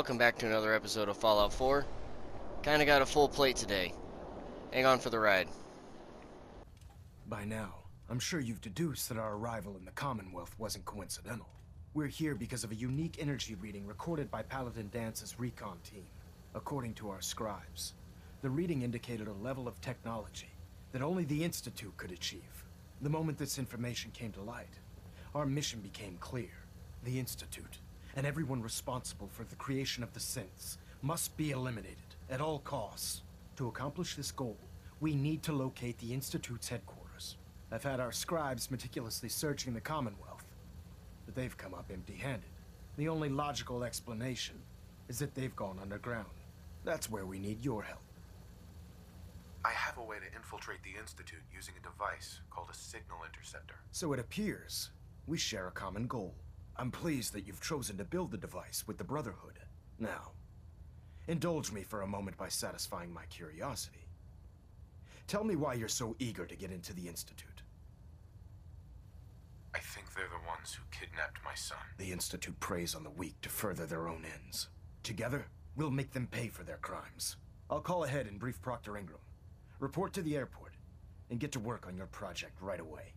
Welcome back to another episode of Fallout 4. Kinda got a full plate today. Hang on for the ride. By now, I'm sure you've deduced that our arrival in the Commonwealth wasn't coincidental. We're here because of a unique energy reading recorded by Paladin Dance's recon team. According to our scribes, the reading indicated a level of technology that only the Institute could achieve. The moment this information came to light, our mission became clear. The Institute, and everyone responsible for the creation of the synths, must be eliminated at all costs. To accomplish this goal, we need to locate the Institute's headquarters. I've had our scribes meticulously searching the Commonwealth, but they've come up empty-handed. The only logical explanation is that they've gone underground. That's where we need your help. I have a way to infiltrate the Institute using a device called a signal interceptor. So it appears we share a common goal. I'm pleased that you've chosen to build the device with the Brotherhood. Now, indulge me for a moment by satisfying my curiosity. Tell me why you're so eager to get into the Institute. I think they're the ones who kidnapped my son. The Institute preys on the weak to further their own ends. Together, we'll make them pay for their crimes. I'll call ahead and brief Proctor Ingram. Report to the airport, and get to work on your project right away.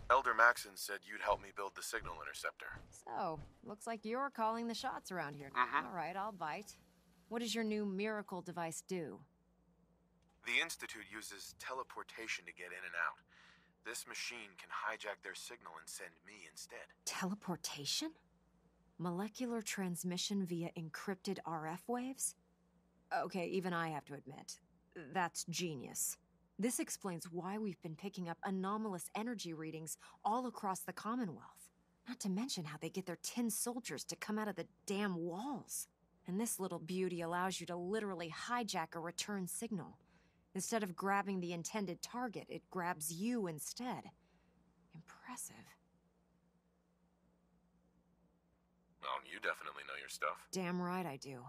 Elder Maxon said you'd help me build the signal interceptor. So, looks like you're calling the shots around here. All right, I'll bite. What does your new miracle device do? The Institute uses teleportation to get in and out. This machine can hijack their signal and send me instead. Teleportation? Molecular transmission via encrypted RF waves? Okay, even I have to admit, that's genius. This explains why we've been picking up anomalous energy readings all across the Commonwealth. Not to mention how they get their tin soldiers to come out of the damn walls. And this little beauty allows you to literally hijack a return signal. Instead of grabbing the intended target, it grabs you instead. Impressive. Well, you definitely know your stuff. Damn right I do.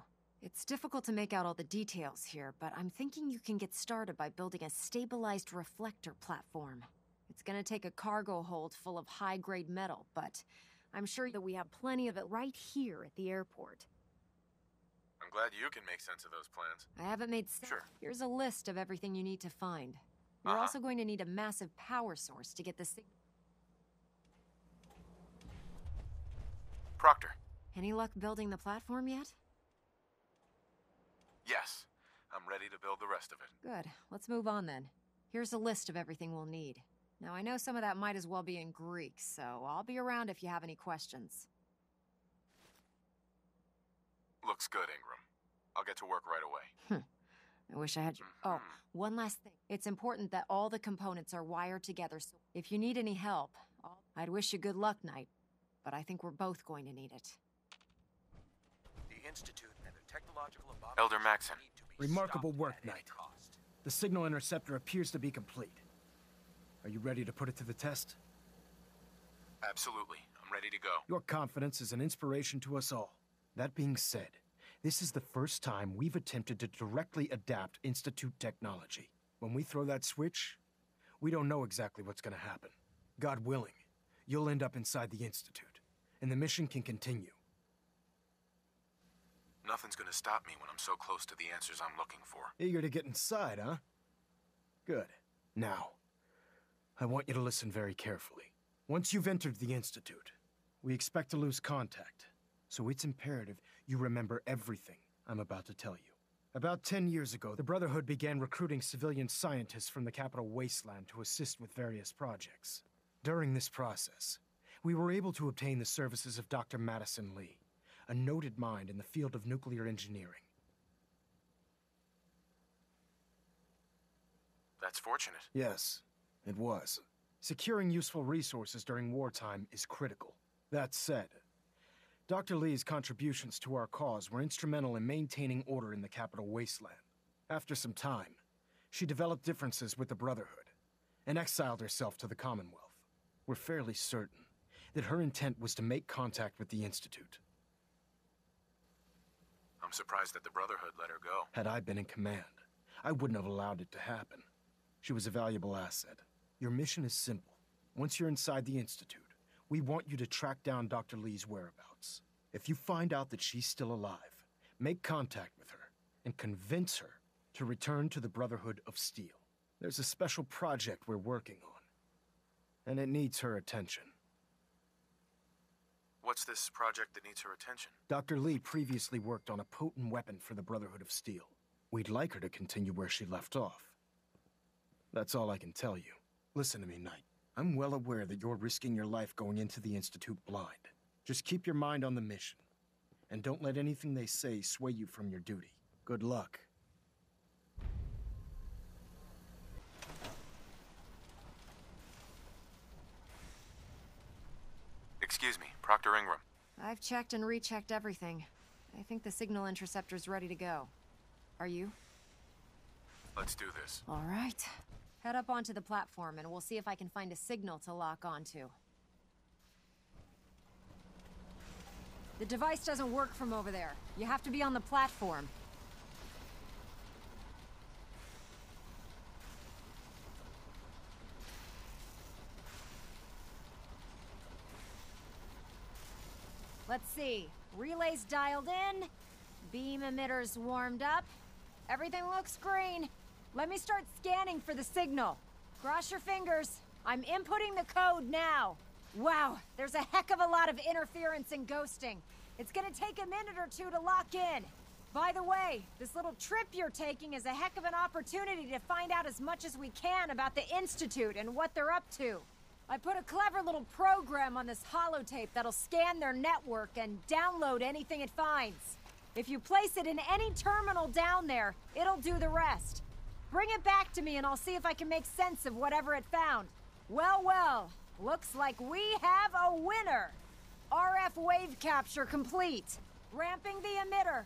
It's difficult to make out all the details here, but I'm thinking you can get started by building a stabilized reflector platform. It's gonna take a cargo hold full of high-grade metal, but I'm sure that we have plenty of it right here at the airport. I'm glad you can make sense of those plans. I haven't made sense. Sure. Here's a list of everything you need to find. You're also going to need a massive power source to get the signal. Proctor. Any luck building the platform yet? Yes. I'm ready to build the rest of it. Good. Let's move on then. Here's a list of everything we'll need. Now, I know some of that might as well be in Greek, so I'll be around if you have any questions. Looks good, Ingram. I'll get to work right away. I wish I had you. Oh, one last thing. It's important that all the components are wired together, so if you need any help, I'd wish you good luck, Knight. But I think we're both going to need it. The Institute and their technological Elder Maxon. Remarkable work, Knight. The signal interceptor appears to be complete. Are you ready to put it to the test? Absolutely. I'm ready to go. Your confidence is an inspiration to us all. That being said, this is the first time we've attempted to directly adapt Institute technology. When we throw that switch, we don't know exactly what's going to happen. God willing, you'll end up inside the Institute, and the mission can continue. Nothing's gonna stop me when I'm so close to the answers I'm looking for. Eager to get inside, huh? Good. Now, I want you to listen very carefully. Once you've entered the Institute, we expect to lose contact, so it's imperative you remember everything I'm about to tell you. About 10 years ago, the Brotherhood began recruiting civilian scientists from the capital wasteland to assist with various projects. During this process, we were able to obtain the services of Dr. Madison Lee, a noted mind in the field of nuclear engineering. That's fortunate. Yes, it was. Securing useful resources during wartime is critical. That said, Dr. Lee's contributions to our cause were instrumental in maintaining order in the capital wasteland. After some time, she developed differences with the Brotherhood and exiled herself to the Commonwealth. We're fairly certain that her intent was to make contact with the Institute. I'm surprised that the Brotherhood let her go. Had I been in command, I wouldn't have allowed it to happen. She was a valuable asset. Your mission is simple. Once you're inside the Institute, We want you to track down Dr. Lee's whereabouts. If you find out that she's still alive, make contact with her and convince her to return to the Brotherhood of Steel. There's a special project we're working on, and it needs her attention. What's this project that needs her attention? Dr. Lee previously worked on a potent weapon for the Brotherhood of Steel. We'd like her to continue where she left off. That's all I can tell you. Listen to me, Knight. I'm well aware that you're risking your life going into the Institute blind. Just keep your mind on the mission, and don't let anything they say sway you from your duty. Good luck. Excuse me, Proctor Ingram. I've checked and rechecked everything. I think the signal interceptor's ready to go. Are you? Let's do this. All right. Head up onto the platform and we'll see if I can find a signal to lock onto. The device doesn't work from over there. You have to be on the platform. Let's see. Relays dialed in. Beam emitters warmed up. Everything looks green. Let me start scanning for the signal. Cross your fingers. I'm inputting the code now. Wow, there's a heck of a lot of interference and ghosting. It's gonna take a minute or two to lock in. By the way, this little trip you're taking is a heck of an opportunity to find out as much as we can about the Institute and what they're up to. I put a clever little program on this holotape that'll scan their network and download anything it finds. If you place it in any terminal down there, it'll do the rest. Bring it back to me and I'll see if I can make sense of whatever it found. Well, well, looks like we have a winner. RF wave capture complete. Ramping the emitter.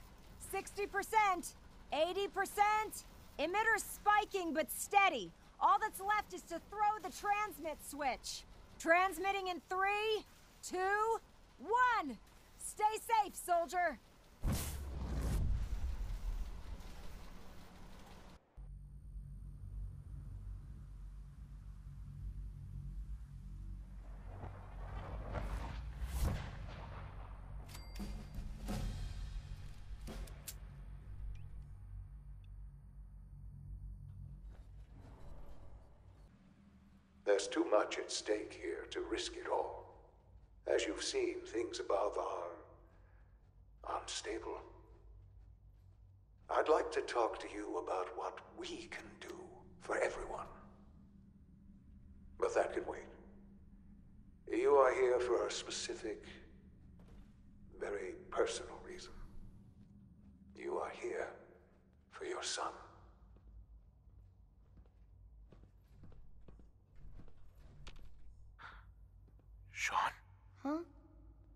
60%, 80%. Emitter spiking but steady. All that's left is to throw the transmit switch. Transmitting in 3, 2, 1. Stay safe, soldier. There's too much at stake here to risk it all. As you've seen, things above are unstable. I'd like to talk to you about what we can do for everyone. But that can wait. You are here for a specific, very personal reason. You are here for your son. Sean? Huh?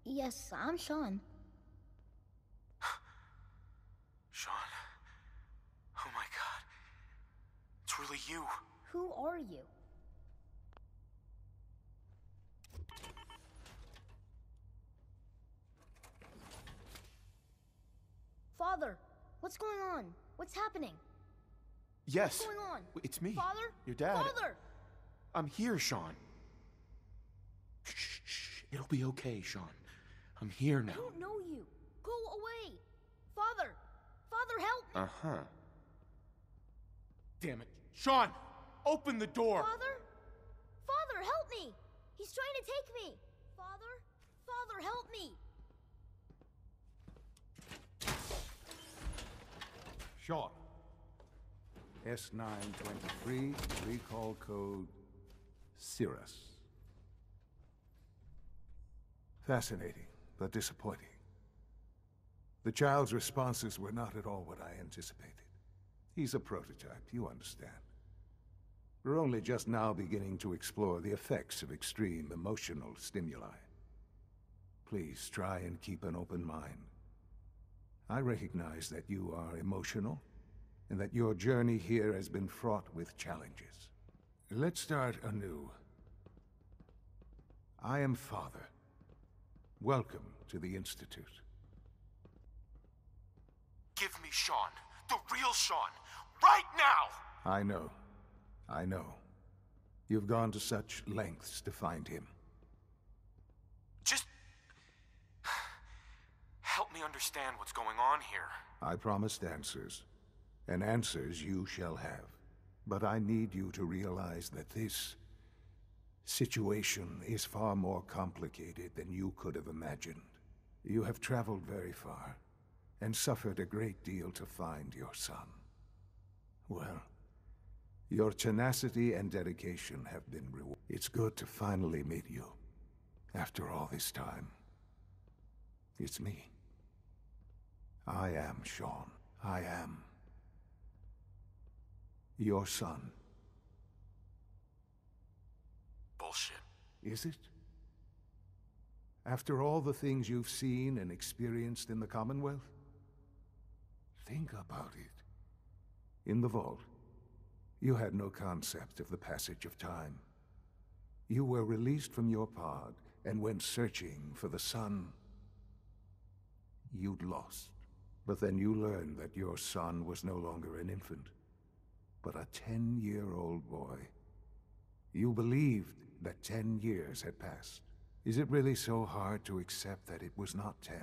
Yes, I'm Sean. Sean? Oh my god. It's really you. Who are you? Father, what's going on? What's happening? Yes. What's going on? It's me. Father? Your dad. Father! I'm here, Sean. Shh. It'll be okay, Sean. I'm here now. I don't know you. Go away. Father! Father, help me! Uh-huh. Damn it. Sean! Open the door! Father? Father, help me! He's trying to take me! Father? Father, help me! Sean. S923, recall code Cirrus. Fascinating, but disappointing. The child's responses were not at all what I anticipated. He's a prototype, you understand. We're only just now beginning to explore the effects of extreme emotional stimuli. Please try and keep an open mind. I recognize that you are emotional, and that your journey here has been fraught with challenges. Let's start anew. I am Father. Welcome to the Institute. Give me Sean. The real Sean. Right now! I know. You've gone to such lengths to find him. fully understand what's going on here. I promised answers, and answers you shall have. But I need you to realize that this situation is far more complicated than you could have imagined. You have traveled very far, and suffered a great deal to find your son. Well, your tenacity and dedication have been rewarded. It's good to finally meet you. After all this time. It's me. I am Sean. I am your son. Bullshit. Is it? After all the things you've seen and experienced in the Commonwealth? Think about it. In the vault, you had no concept of the passage of time. You were released from your pod and went searching for the son you'd lost. But then you learned that your son was no longer an infant, but a 10-year-old boy. You believed that 10 years had passed. Is it really so hard to accept that it was not 10,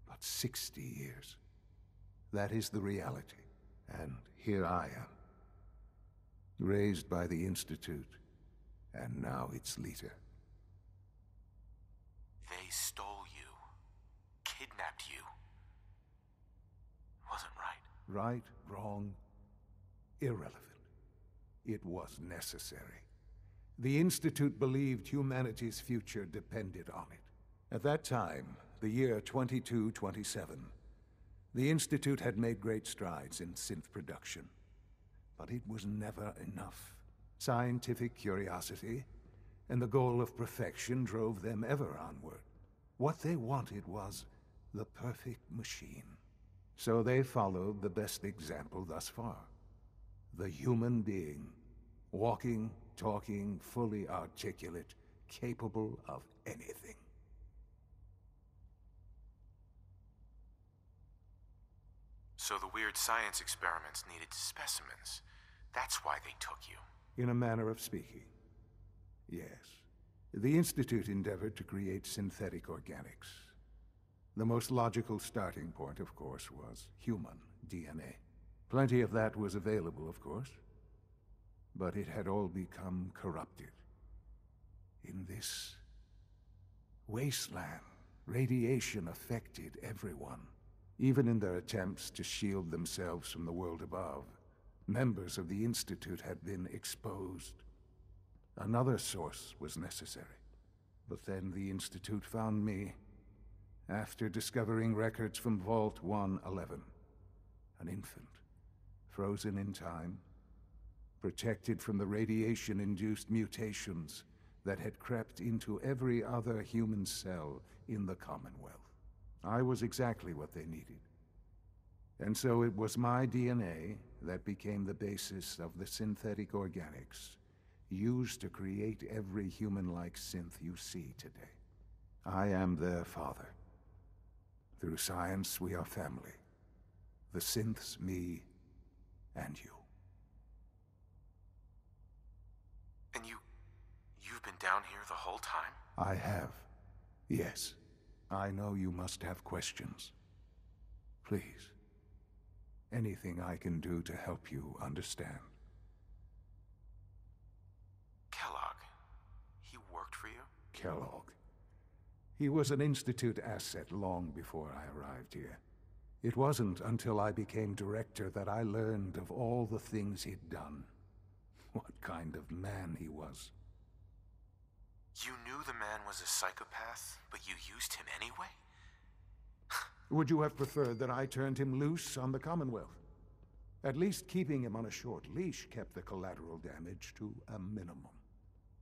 but 60 years? That is the reality. And here I am, raised by the Institute, and now its leader. They stole you. Kidnapped you. Wasn't right. Right, wrong, irrelevant. It was necessary. The Institute believed humanity's future depended on it. At that time, the year 2227, the Institute had made great strides in synth production. But it was never enough. Scientific curiosity and the goal of perfection drove them ever onward. What they wanted was the perfect machine. So they followed the best example thus far. The human being. Walking, talking, fully articulate, capable of anything. So the weird science experiments needed specimens. That's why they took you. In a manner of speaking, yes. The Institute endeavored to create synthetic organics. The most logical starting point, of course, was human DNA. Plenty of that was available, of course. But it had all become corrupted. In this wasteland, radiation affected everyone. Even in their attempts to shield themselves from the world above, members of the Institute had been exposed. Another source was necessary. But then the Institute found me after discovering records from Vault 111. An infant, frozen in time, protected from the radiation-induced mutations that had crept into every other human cell in the Commonwealth. I was exactly what they needed. And so it was my DNA that became the basis of the synthetic organics used to create every human-like synth you see today. I am their father. Through science, we are family. The synths, me, and you. And you've been down here the whole time? I have. Yes. I know you must have questions. Please. Anything I can do to help you understand. Kellogg. He worked for you? Kellogg. He was an Institute asset long before I arrived here. It wasn't until I became director that I learned of all the things he'd done. What kind of man he was. You knew the man was a psychopath, but you used him anyway? Would you have preferred that I turned him loose on the Commonwealth? At least keeping him on a short leash kept the collateral damage to a minimum.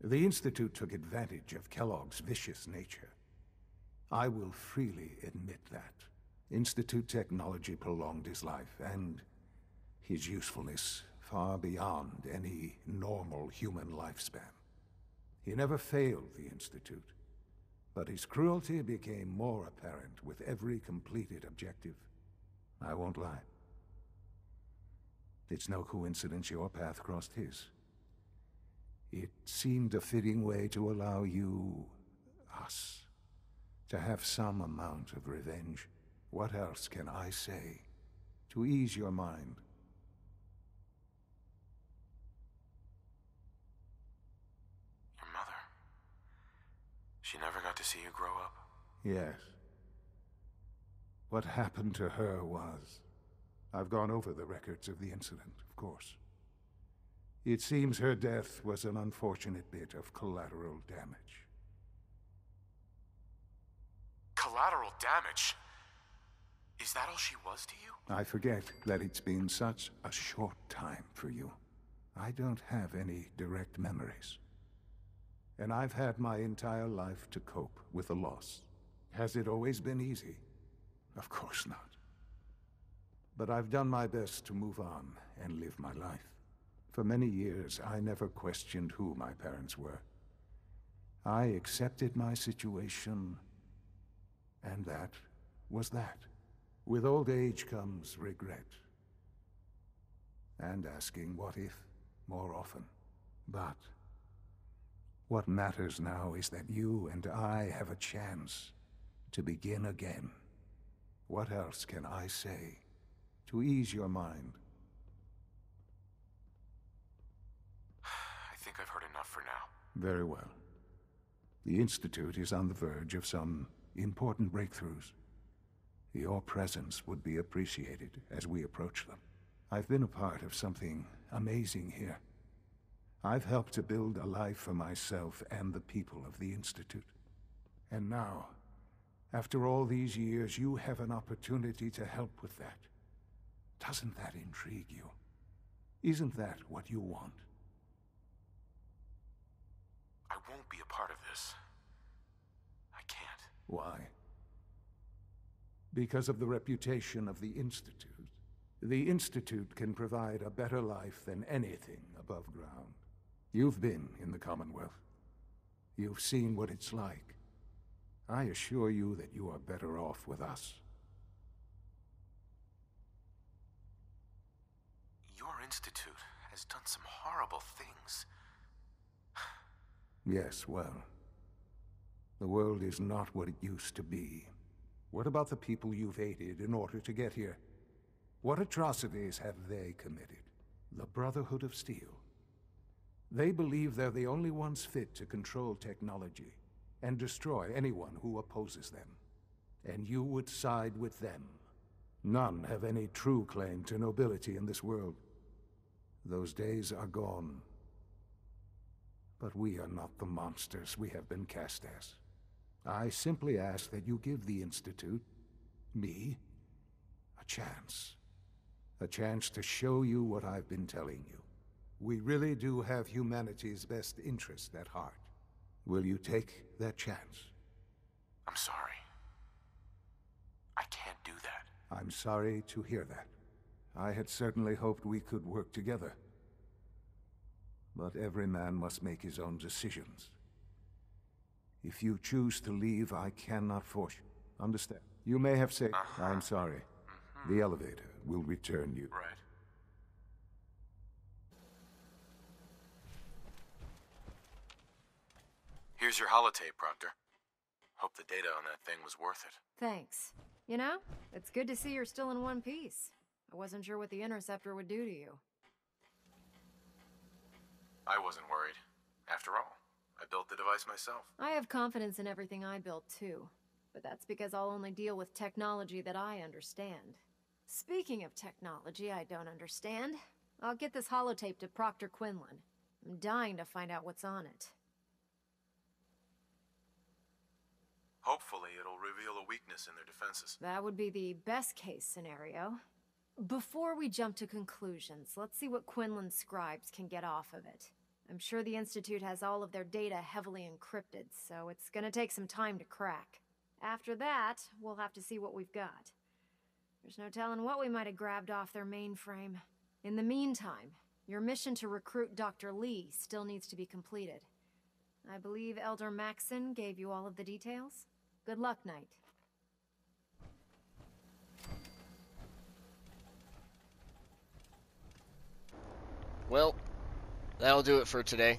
The Institute took advantage of Kellogg's vicious nature. I will freely admit that. Institute technology prolonged his life, and his usefulness far beyond any normal human lifespan. He never failed the Institute, but his cruelty became more apparent with every completed objective. I won't lie. It's no coincidence your path crossed his. It seemed a fitting way to allow you, us, to have some amount of revenge. What else can I say to ease your mind? Your mother. She never got to see you grow up? Yes. What happened to her was... I've gone over the records of the incident, of course. It seems her death was an unfortunate bit of collateral damage. Collateral damage? Is that all she was to you? I forget that it's been such a short time for you. I don't have any direct memories. And I've had my entire life to cope with the loss. Has it always been easy? Of course not. But I've done my best to move on and live my life. For many years, I never questioned who my parents were. I accepted my situation, and that was that. With old age comes regret. And asking what if more often. But what matters now is that you and I have a chance to begin again. What else can I say to ease your mind? I think I've heard enough for now. Very well. The Institute is on the verge of some important breakthroughs. Your presence would be appreciated as we approach them. I've been a part of something amazing here. I've helped to build a life for myself and the people of the Institute. And now, after all these years, you have an opportunity to help with that. Doesn't that intrigue you? Isn't that what you want? I won't be a part of this. I can't. Why? Because of the reputation of the Institute. The Institute can provide a better life than anything above ground. You've been in the Commonwealth. You've seen what it's like. I assure you that you are better off with us. Your institute has done some horrible things. Yes, well, the world is not what it used to be. What about the people you've aided in order to get here? What atrocities have they committed? The Brotherhood of Steel. They believe they're the only ones fit to control technology and destroy anyone who opposes them. And you would side with them. None have any true claim to nobility in this world. Those days are gone. But we are not the monsters we have been cast as. I simply ask that you give the Institute, me, a chance. A chance to show you what I've been telling you. We really do have humanity's best interest at heart. Will you take that chance? I'm sorry. I can't do that. I'm sorry to hear that. I had certainly hoped we could work together. But every man must make his own decisions. If you choose to leave, I cannot force you. Understand? You may have said, I'm sorry. The elevator will return you. Right. Here's your holotape, Proctor. Hope the data on that thing was worth it. Thanks. You know, it's good to see you're still in one piece. I wasn't sure what the Interceptor would do to you. I wasn't worried. After all, I built the device myself. I have confidence in everything I built, too. But that's because I'll only deal with technology that I understand. Speaking of technology I don't understand, I'll get this holotape to Proctor Quinlan. I'm dying to find out what's on it. Hopefully it'll reveal a weakness in their defenses. That would be the best-case scenario. Before we jump to conclusions, let's see what Quinlan's scribes can get off of it. I'm sure the Institute has all of their data heavily encrypted, so it's gonna take some time to crack. After that, we'll have to see what we've got. There's no telling what we might have grabbed off their mainframe. In the meantime, your mission to recruit Dr. Lee still needs to be completed. I believe Elder Maxson gave you all of the details. Good luck, Knight. Well, that'll do it for today.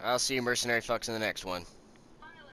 I'll see you mercenary fucks in the next one.